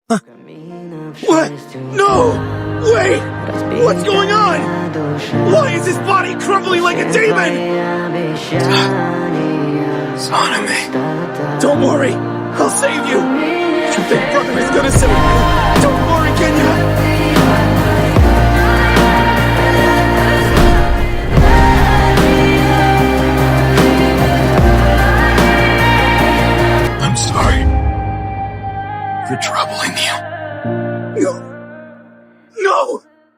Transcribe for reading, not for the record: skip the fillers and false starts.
What? No! Wait! What's going on? Why is his body crumbling like a demon? It's on me. Don't worry, I'll save you. Your big brother is gonna save you. Don't worry, Genya. I'm sorry for troubling you.